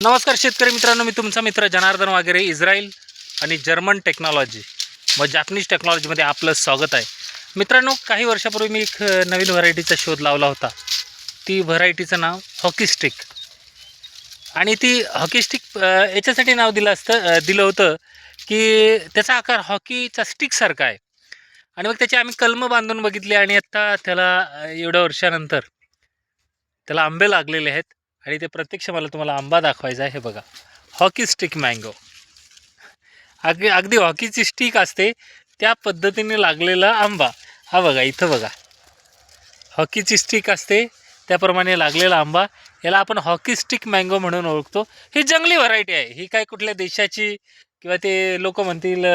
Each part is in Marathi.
नमस्कार शेतकरी मित्रांनो, मी तुमचा मित्र जनार्दन वागेरे. इस्रायल आणि जर्मन टेक्नॉलॉजी व जॅपनीज टेक्नॉलॉजीमध्ये आपलं स्वागत आहे. मित्रांनो, काही वर्षापूर्वी मी एक नवीन व्हरायटीचा शोध लावला होता. ती व्हरायटीचं नाव हॉकी स्टिक. आणि ती हॉकी स्टिक याच्यासाठी नाव दिलं होतं की त्याचा आकार हॉकीचा स्टिकसारखा आहे. आणि मग त्याचे आम्ही कलमं बांधून बघितले आणि आत्ता त्याला एवढ्या वर्षानंतर त्याला आंबे लागलेले आहेत. आणि ते प्रत्यक्ष मला तुम्हाला आंबा दाखवायचा आहे. हे बघा, हॉकी स्टिक मँगो. अगदी हॉकीची स्टिक असते त्या पद्धतीने लागलेला आंबा. हा बघा, इथं बघा, हॉकीची स्टिक असते त्याप्रमाणे लागलेला आंबा. याला आपण हॉकी स्टिक मँगो म्हणून ओळखतो. ही जंगली व्हरायटी आहे. ही काय कुठल्या देशाची किंवा ते लोक म्हणतील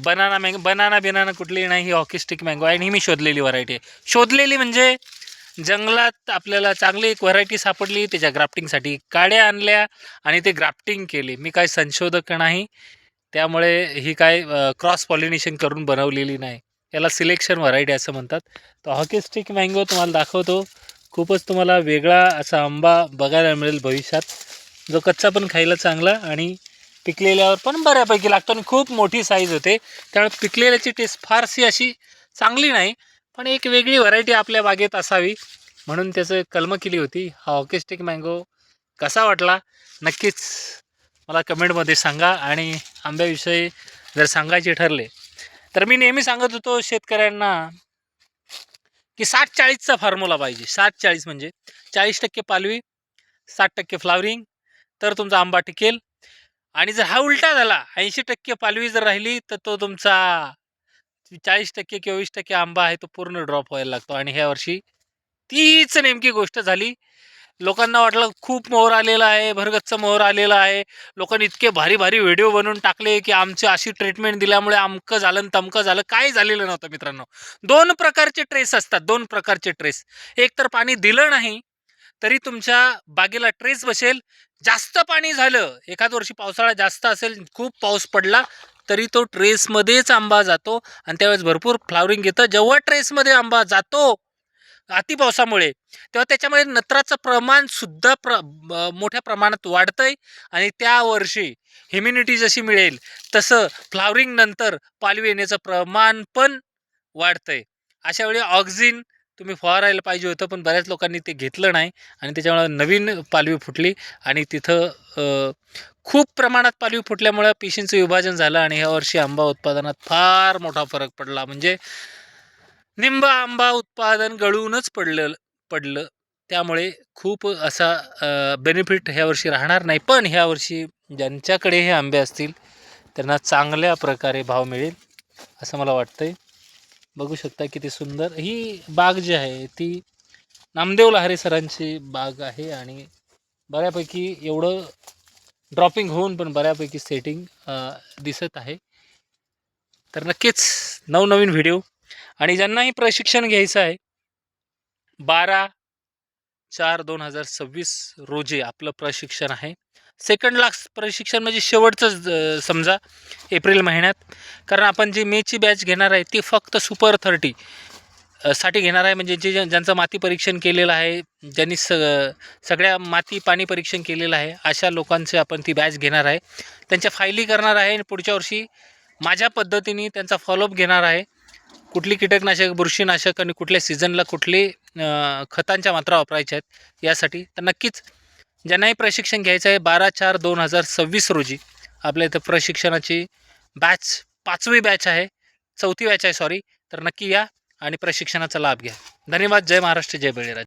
बनाना कुठली नाही. ही हॉकी स्टिक मँगो आहे आणि ही मी शोधलेली व्हरायटी आहे. शोधलेली म्हणजे जंगलात आपल्याला चांगली एक व्हरायटी सापडली, त्याच्या ग्राफ्टिंगसाठी काड्या आणल्या आणि ते ग्राफ्टिंग केली. मी काय संशोधक नाही, त्यामुळे ही काय क्रॉस पॉलिनेशन करून बनवलेली नाही. याला सिलेक्शन व्हरायटी असं म्हणतात. तर हॉकी स्टिक मँगो तुम्हाला दाखवतो. खूपच तुम्हाला वेगळा असा आंबा बघायला मिळेल भविष्यात, जो कच्चा पण खायला चांगला आणि पिकलेल्यावर पण बऱ्यापैकी लागतो आणि खूप मोठी साईज होते. त्यामुळे पिकलेल्याची टेस्ट फारशी अशी चांगली नाही, पण एक वेगळी व्हरायटी आपल्या बागेत असावी म्हणून त्याचं कलमं केली होती. हा हॉकी स्टिक मँगो कसा वाटला नक्कीच मला कमेंटमध्ये सांगा. आणि आंब्याविषयी जर सांगायचे ठरले तर मी नेहमी सांगत होतो शेतकऱ्यांना की 60-40चा फॉर्म्युला पाहिजे. 60-40 म्हणजे 40% पालवी, 60% फ्लावरिंग, तर तुमचा आंबा टिकेल. आणि जर हा उलटा झाला, 80% पालवी जर राहिली, तर तो तुमचा 40% किंवा 20% आंबा आहे तो पूर्ण ड्रॉप व्हायला लागतो. आणि ह्या वर्षी तीच नेमकी गोष्ट झाली. लोकांना वाटलं खूप मोहर आलेला आहे, भरगच्च मोहर आलेला आहे. लोकांनी इतके भारी भारी व्हिडिओ बनवून टाकले की आमची अशी ट्रीटमेंट दिल्यामुळे अमकं झालं आणि तमकं झालं. काही झालेलं नव्हतं मित्रांनो. दोन प्रकारचे ट्रेस असतात, दोन प्रकारचे ट्रेस. एक तर पाणी दिलं नाही तरी तुमच्या बागेला ट्रेस बसेल. जास्त पाणी झालं, एखाद वर्षी पावसाळा जास्त असेल, खूप पाऊस पडला, तरी तो ट्रेसमध्येच आंबा जातो आणि त्यावेळेस भरपूर फ्लावरिंग येतं. जेव्हा ट्रेसमध्ये आंबा जातो अति पावसामुळे, तेव्हा त्याच्यामध्ये नत्राचं प्रमाण सुद्धा मोठ्या प्रमाणात वाढतंय. आणि त्या वर्षी ह्युमिनिटी जशी मिळेल तसं फ्लावरिंग नंतर पालवी येण्याचं प्रमाण पण वाढतंय. अशा वेळी ऑक्सिन तुम्ही फवारायला पाहिजे होतं, पण बऱ्याच लोकांनी ते घेतलं नाही आणि त्याच्यामुळे नवीन पालवी फुटली. आणि तिथं खूप प्रमाणात पालवी फुटल्यामुळं पेशींचं विभाजन झालं आणि ह्या वर्षी आंबा उत्पादनात फार मोठा फरक पडला. म्हणजे निंब आंबा उत्पादन गळूनच पडलं. त्यामुळे खूप असा बेनिफिट ह्या वर्षी राहणार नाही. पण ह्या वर्षी ज्यांच्याकडे हे आंबे असतील त्यांना चांगल्या प्रकारे भाव मिळेल असं मला वाटतंय. बघू शकता किती सुंदर ही बाग जी आहे ती नामदेव लहारे सरांची बाग आहे. आणि बऱ्यापैकी एवढं ड्रॉपिंग होऊन पण बऱ्यापैकी सेटिंग दिसत आहे. तर नक्कीच नवनवीन व्हिडिओ. आणि ज्यांनाही प्रशिक्षण घ्यायचं आहे, 12/4/2026 रोजी आपलं प्रशिक्षण आहे. सेकंड लास्ट प्रशिक्षण म्हणजे शेवटचं समजा एप्रिल महिन्यात. कारण आपण जी मेची बॅच घेणार आहे ती फक्त सुपर 30 साठी घेणार आहे. म्हणजे ज्यांचं माती परीक्षण केलेलं आहे, ज्यांनी सगळ्या माती पाणी परीक्षण केलेलं आहे, अशा लोकांचे आपण ती बॅच घेणार आहे. त्यांच्या फायली करणार आहे आणि पुढच्या वर्षी माझ्या पद्धतीने त्यांचा फॉलोअप घेणार आहे. कुठली कीटकनाशक, बुरशीनाशक आणि कुठल्या सीझनला कुठली खतांच्या मात्रा वापरायच्या आहेत यासाठी. तर नक्कीच ज्यांनाही प्रशिक्षण घ्यायचं आहे 12/4/2026 रोजी आपल्या इथं प्रशिक्षणाची बॅच 5वी बॅच आहे, 4थी बॅच आहे सॉरी. तर नक्की या आणि प्रशिक्षणाचा लाभ घ्या. धन्यवाद. जय महाराष्ट्र, जय बळीराजा.